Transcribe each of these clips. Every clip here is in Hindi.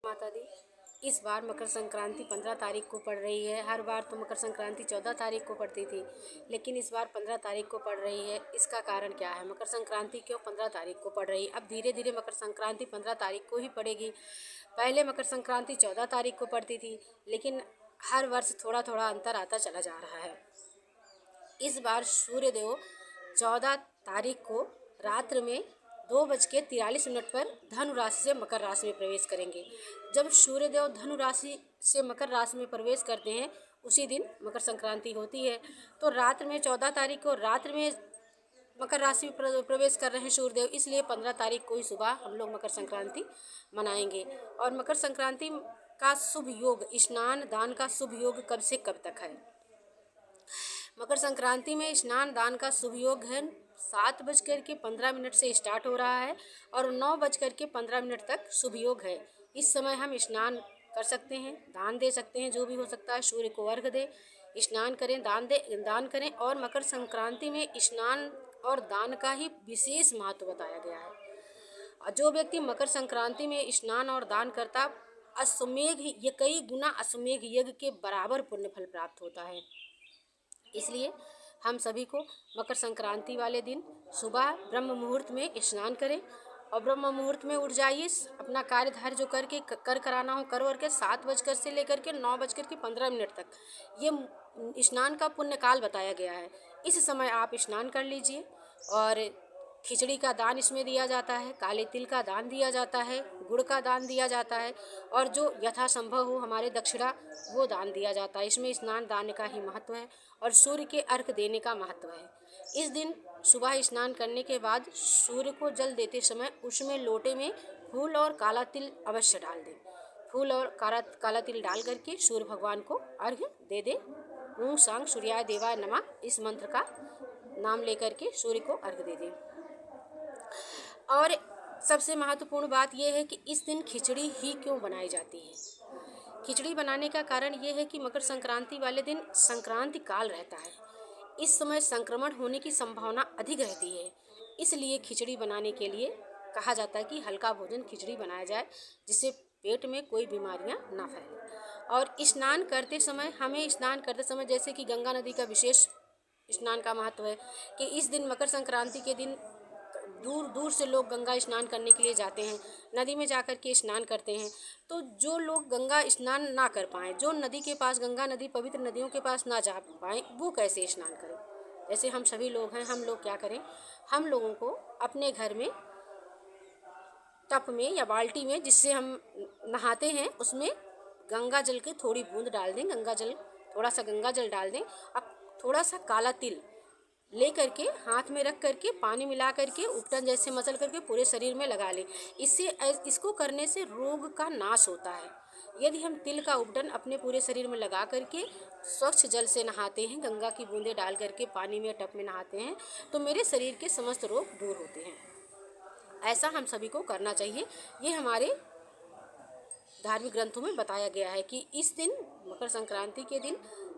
माता दी। इस बार मकर संक्रांति 15 तारीख को पड़ रही है। हर बार तो मकर संक्रांति 14 तारीख को पड़ती थी, लेकिन इस बार 15 तारीख को पड़ रही है। इसका कारण क्या है? मकर संक्रांति क्यों 15 तारीख को पड़ रही है? अब धीरे धीरे मकर संक्रांति 15 तारीख को ही पड़ेगी। पहले मकर संक्रांति 14 तारीख को पड़ती थी, लेकिन हर वर्ष थोड़ा थोड़ा अंतर आता चला जा रहा है। इस बार सूर्यदेव 14 तारीख को रात्र में 2:43 पर धनु राशि से मकर राशि में प्रवेश करेंगे। जब सूर्यदेव धनु राशि से मकर राशि में प्रवेश करते हैं, उसी दिन मकर संक्रांति होती है। तो रात्र में 14 तारीख को रात्र में मकर राशि में प्रवेश कर रहे हैं सूर्यदेव, इसलिए 15 तारीख को ही सुबह हम लोग मकर संक्रांति मनाएंगे। और मकर संक्रांति का शुभ योग, स्नान दान का शुभ योग कब से कब तक है? मकर संक्रांति में स्नान दान का शुभ योग है 7:15 से स्टार्ट हो रहा है और 9:15 तक शुभ योग है। इस समय हम स्नान कर सकते हैं, दान दे सकते हैं, जो भी हो सकता है। सूर्य को अर्घ दे, स्नान करें, दान करें। और मकर संक्रांति में स्नान और दान का ही विशेष महत्व बताया गया है। जो व्यक्ति मकर संक्रांति में स्नान और दान करता, अश्वमेघ ये कई गुना अश्वमेघ यज्ञ के बराबर पुण्य फल प्राप्त होता है। इसलिए हम सभी को मकर संक्रांति वाले दिन सुबह ब्रह्म मुहूर्त में स्नान करें और ब्रह्म मुहूर्त में उठ जाइए। अपना कार्यधार्य जो कराना हो करके 7 बजकर से लेकर के 9:15 तक ये स्नान का पुण्य काल बताया गया है। इस समय आप स्नान कर लीजिए और खिचड़ी का दान इसमें दिया जाता है, काले तिल का दान दिया जाता है, गुड़ का दान दिया जाता है और जो यथासंभव हो हमारे दक्षिणा वो दान दिया जाता है। इसमें स्नान दान का ही महत्व है और सूर्य के अर्घ देने का महत्व है। इस दिन सुबह स्नान करने के बाद सूर्य को जल देते समय उसमें लोटे में फूल और काला तिल अवश्य डाल दें। फूल और काला तिल डाल करके सूर्य भगवान को अर्घ दे दें। ओम सांग सूर्याय देवाय नमः इस मंत्र का नाम लेकर के सूर्य को अर्घ दे दें। और सबसे महत्वपूर्ण बात यह है कि इस दिन खिचड़ी ही क्यों बनाई जाती है? खिचड़ी बनाने का कारण यह है कि मकर संक्रांति वाले दिन संक्रांति काल रहता है। इस समय संक्रमण होने की संभावना अधिक रहती है, इसलिए खिचड़ी बनाने के लिए कहा जाता है कि हल्का भोजन खिचड़ी बनाया जाए, जिससे पेट में कोई बीमारियां ना फैलें। और स्नान करते समय जैसे कि गंगा नदी का विशेष स्नान का महत्व है कि इस दिन मकर संक्रांति के दिन दूर दूर से लोग गंगा स्नान करने के लिए जाते हैं, नदी में जाकर के स्नान करते हैं। तो जो लोग गंगा स्नान ना कर पाएँ, जो नदी के पास, गंगा नदी पवित्र नदियों के पास ना जा पाएँ, वो कैसे स्नान करें? जैसे हम सभी लोग हैं, हम लोग क्या करें? हम लोगों को अपने घर में टब में या बाल्टी में जिससे हम नहाते हैं उसमें गंगा जल के थोड़ी बूंद डाल दें, थोड़ा सा गंगा जल डाल दें। अब थोड़ा सा काला तिल ले करके हाथ में रख करके पानी मिला करके उपटन जैसे मसल करके पूरे शरीर में लगा लें। इसको करने से रोग का नाश होता है। यदि हम तिल का उपटन अपने पूरे शरीर में लगा करके स्वच्छ जल से नहाते हैं, गंगा की बूंदें डाल करके पानी में टब में नहाते हैं, तो मेरे शरीर के समस्त रोग दूर होते हैं। ऐसा हम सभी को करना चाहिए। ये हमारे धार्मिक ग्रंथों में बताया गया है कि इस दिन मकर संक्रांति के दिन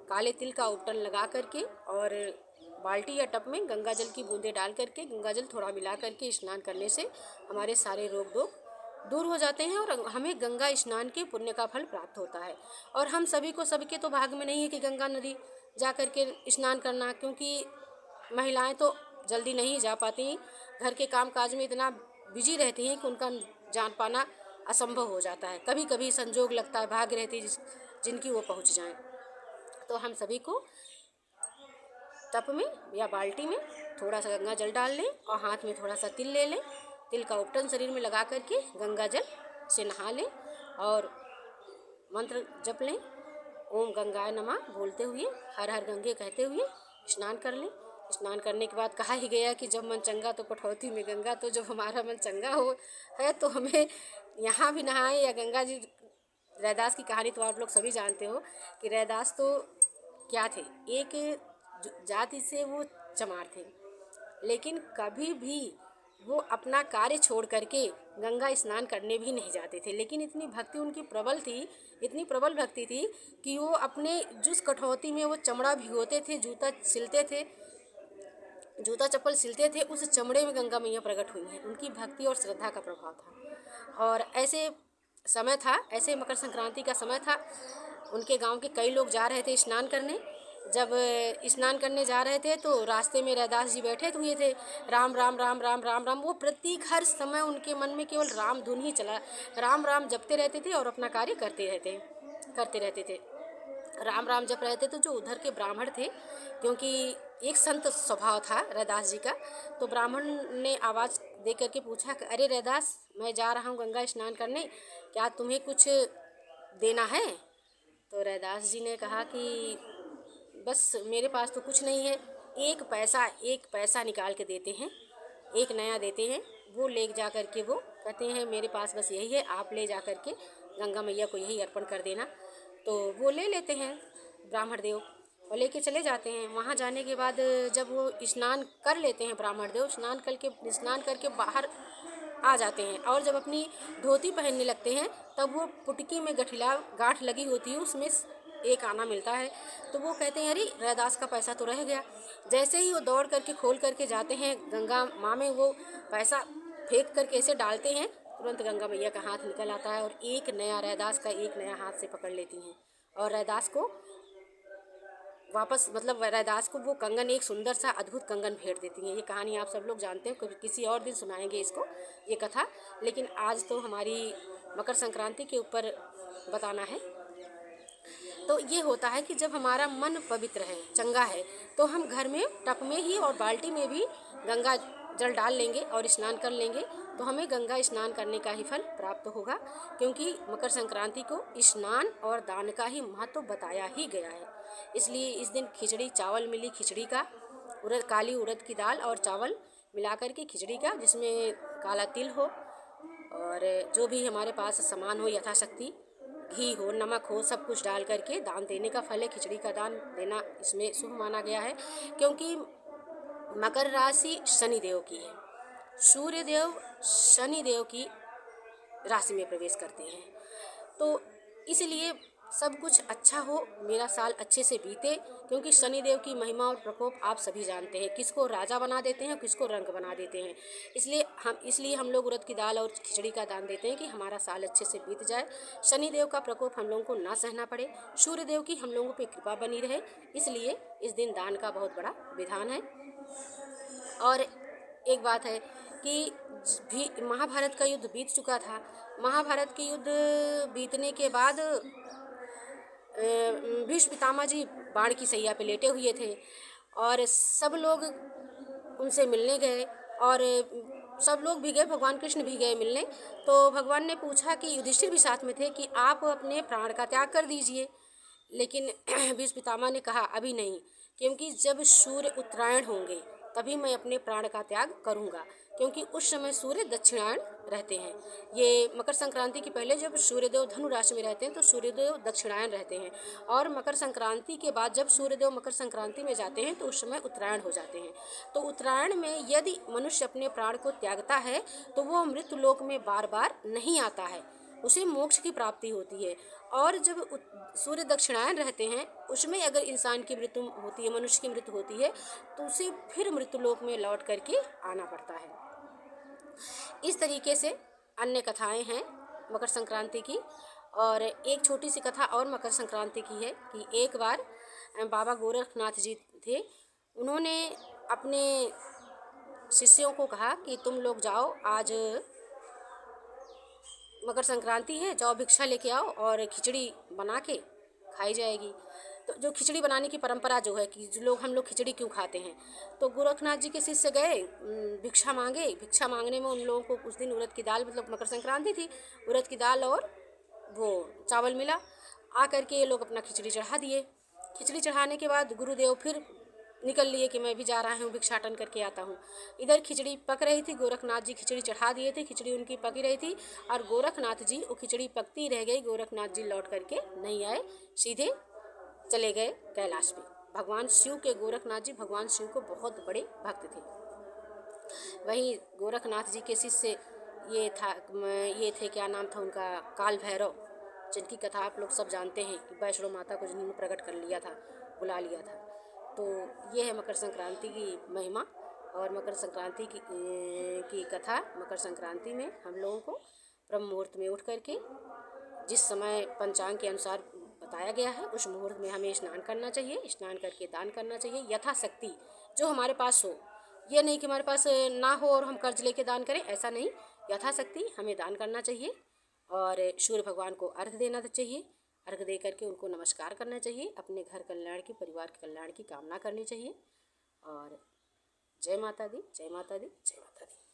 काले तिल का उपटन लगा करके और बाल्टी या टब में गंगा जल की बूंदें डाल करके गंगा जल थोड़ा मिला करके स्नान करने से हमारे सारे रोग दूर हो जाते हैं और हमें गंगा स्नान के पुण्य का फल प्राप्त होता है। और हम सबके तो भाग्य में नहीं है कि गंगा नदी जा करके स्नान करना, क्योंकि महिलाएं तो जल्दी नहीं जा पाती, घर के काम काज में इतना बिजी रहती हैं कि उनका जान पाना असंभव हो जाता है। कभी कभी संजोग लगता है, भाग्य रहती है जिनकी वो पहुँच जाएं। तो हम सभी को टब में या बाल्टी में थोड़ा सा गंगा जल डाल लें और हाथ में थोड़ा सा तिल ले लें। तिल का उपटन शरीर में लगा करके गंगा जल से नहा लें और मंत्र जप लें, ओम गंगाय नमः बोलते हुए, हर हर गंगे कहते हुए स्नान कर लें। स्नान करने के बाद कहा ही गया कि जब मन चंगा तो कठौती में गंगा। तो जब हमारा मन चंगा हो है तो हमें यहाँ भी नहाएं या गंगा जी। रैदास की कहानी तो आप लोग सभी जानते हो कि रैदास तो क्या थे, एक जाति से वो चमार थे, लेकिन कभी भी वो अपना कार्य छोड़ करके गंगा स्नान करने भी नहीं जाते थे। लेकिन इतनी भक्ति उनकी प्रबल थी, इतनी प्रबल भक्ति थी कि वो अपने जिस कठौती में वो चमड़ा भिगोते थे, जूता चप्पल सिलते थे, उस चमड़े में गंगा मैया प्रकट हुई हैं। उनकी भक्ति और श्रद्धा का प्रभाव था। और ऐसे समय था, ऐसे मकर संक्रांति का समय था। उनके गांव के कई लोग जा रहे थे स्नान करने। जब स्नान करने जा रहे थे तो रास्ते में रैदास जी बैठे हुए थे। राम राम राम राम राम राम, वो प्रतीक हर समय उनके मन में केवल राम धुन ही चला, राम राम जपते रहते थे और अपना कार्य करते रहते थे। राम राम जप रहे थे तो जो उधर के ब्राह्मण थे, क्योंकि एक संत स्वभाव था रैदास जी का, तो ब्राह्मण ने आवाज़ दे करके पूछा कि अरे रैदास, मैं जा रहा हूँ गंगा स्नान करने, क्या तुम्हें कुछ देना है? तो रैदास जी ने कहा कि बस मेरे पास तो कुछ नहीं है, एक पैसा निकाल के देते हैं, एक नया देते हैं, वो ले जा कर के वो कहते हैं मेरे पास बस यही है, आप ले जा कर के गंगा मैया को यही अर्पण कर देना। तो वो ले लेते हैं ब्राह्मण देव और लेके चले जाते हैं। वहाँ जाने के बाद जब वो स्नान कर लेते हैं, ब्राह्मण देव स्नान करके बाहर आ जाते हैं और जब अपनी धोती पहनने लगते हैं तब वो पुटकी में गांठ लगी होती है, उसमें एक आना मिलता है। तो वो कहते हैं अरे रैदास का पैसा तो रह गया। जैसे ही वो दौड़ करके खोल करके जाते हैं गंगा माँ में, वो पैसा फेंक करके ऐसे डालते हैं, तुरंत गंगा मैया का हाथ निकल आता है और रैदास का एक नया हाथ से पकड़ लेती हैं और रैदास को वापस, मतलब रैदास को वो कंगन, एक सुंदर सा अद्भुत कंगन भेंट देती हैं। ये कहानी आप सब लोग जानते हैं, किसी और दिन सुनाएंगे इसको, ये कथा, लेकिन आज तो हमारी मकर संक्रांति के ऊपर बताना है। तो ये होता है कि जब हमारा मन पवित्र है, चंगा है, तो हम घर में टब में ही और बाल्टी में भी गंगा जल डाल लेंगे और स्नान कर लेंगे, तो हमें गंगा स्नान करने का ही फल प्राप्त होगा, क्योंकि मकर संक्रांति को स्नान और दान का ही महत्व बताया ही गया है। इसलिए इस दिन खिचड़ी चावल मिली, खिचड़ी का काली उड़द की दाल और चावल मिलाकर के खिचड़ी का, जिसमें काला तिल हो और जो भी हमारे पास सामान हो यथाशक्ति, घी हो, नमक हो, सब कुछ डाल करके दान देने का फल है। खिचड़ी का दान देना इसमें शुभ माना गया है, क्योंकि मकर राशि शनिदेव की है। सूर्यदेव शनिदेव की राशि में प्रवेश करते हैं, तो इसलिए सब कुछ अच्छा हो, मेरा साल अच्छे से बीते, क्योंकि शनिदेव की महिमा और प्रकोप आप सभी जानते हैं, किसको राजा बना देते हैं, किसको रंक बना देते हैं। इसलिए हम लोग उड़द की दाल और खिचड़ी का दान देते हैं कि हमारा साल अच्छे से बीत जाए, शनिदेव का प्रकोप हम लोगों को ना सहना पड़े, सूर्यदेव की हम लोगों पे कृपा बनी रहे। इसलिए इस दिन दान का बहुत बड़ा विधान है। और एक बात है कि भी महाभारत का युद्ध बीत चुका था। महाभारत के युद्ध बीतने के बाद भीष्म पितामह जी बाण की सैया पे लेटे हुए थे और सब लोग उनसे मिलने गए और सब लोग भी गए, भगवान कृष्ण भी गए मिलने। तो भगवान ने पूछा कि युधिष्ठिर भी साथ में थे कि आप अपने प्राण का त्याग कर दीजिए, लेकिन भीष्म पितामह ने कहा अभी नहीं, क्योंकि जब सूर्य उत्तरायण होंगे तभी मैं अपने प्राण का त्याग करूंगा, क्योंकि उस समय सूर्य दक्षिणायन रहते हैं। ये मकर संक्रांति के पहले जब सूर्यदेव धनु राशि में रहते हैं तो सूर्यदेव दक्षिणायन रहते हैं, और मकर संक्रांति के बाद जब सूर्यदेव मकर संक्रांति में जाते हैं तो उस समय उत्तरायण हो जाते हैं। तो उत्तरायण में यदि मनुष्य अपने प्राण को त्यागता है तो वो मृत्यु लोक में बार बार नहीं आता है, उसे मोक्ष की प्राप्ति होती है। और जब सूर्य दक्षिणायन रहते हैं उसमें अगर इंसान की मृत्यु होती है, मनुष्य की मृत्यु होती है, तो उसे फिर मृत्यु लोक में लौट करके आना पड़ता है। इस तरीके से अन्य कथाएं हैं मकर संक्रांति की। और एक छोटी सी कथा और मकर संक्रांति की है कि एक बार बाबा गोरखनाथ जी थे, उन्होंने अपने शिष्यों को कहा कि तुम लोग जाओ, आज मकर संक्रांति है, जाओ भिक्षा लेके आओ और खिचड़ी बना के खाई जाएगी। तो जो खिचड़ी बनाने की परंपरा जो है कि हम लोग खिचड़ी क्यों खाते हैं, तो गोरखनाथ जी के शिष्य गए, भिक्षा मांगे। भिक्षा मांगने में उन लोगों को उस दिन उड़द की दाल, मतलब मकर संक्रांति थी, उड़द की दाल और वो चावल मिला। आ करके ये लोग अपना खिचड़ी चढ़ा दिए। खिचड़ी चढ़ाने के बाद गुरुदेव फिर निकल लिए कि मैं भी जा रहा हूँ, भिक्षाटन करके आता हूँ। इधर खिचड़ी पक रही थी, गोरखनाथ जी खिचड़ी चढ़ा दिए थे, खिचड़ी उनकी पकी रही थी और गोरखनाथ जी, वो खिचड़ी पकती रह गई, गोरखनाथ जी लौट करके नहीं आए, सीधे चले गए कैलाश पे। भगवान शिव के, गोरखनाथ जी भगवान शिव को बहुत बड़े भक्त थे। वहीं गोरखनाथ जी के शिष्य ये थे, क्या नाम था उनका, काल भैरव, जिनकी कथा आप लोग सब जानते हैं कि वैष्णो माता को जिन्होंने प्रकट कर लिया था, बुला लिया था। तो ये है मकर संक्रांति की महिमा और मकर संक्रांति की कथा। मकर संक्रांति में हम लोगों को ब्रह्म मुहूर्त में उठ करके जिस समय पंचांग के अनुसार बताया गया है उस मुहूर्त में हमें स्नान करना चाहिए। स्नान करके दान करना चाहिए यथाशक्ति, जो हमारे पास हो। ये नहीं कि हमारे पास ना हो और हम कर्ज लेके दान करें, ऐसा नहीं। यथाशक्ति हमें दान करना चाहिए और सूर्य भगवान को अर्घ्य देना चाहिए। अर्घ्य दे करके उनको नमस्कार करना चाहिए। अपने घर कल्याण की, परिवार के कल्याण की कामना करनी चाहिए। और जय माता दी, जय माता दी, जय माता दी।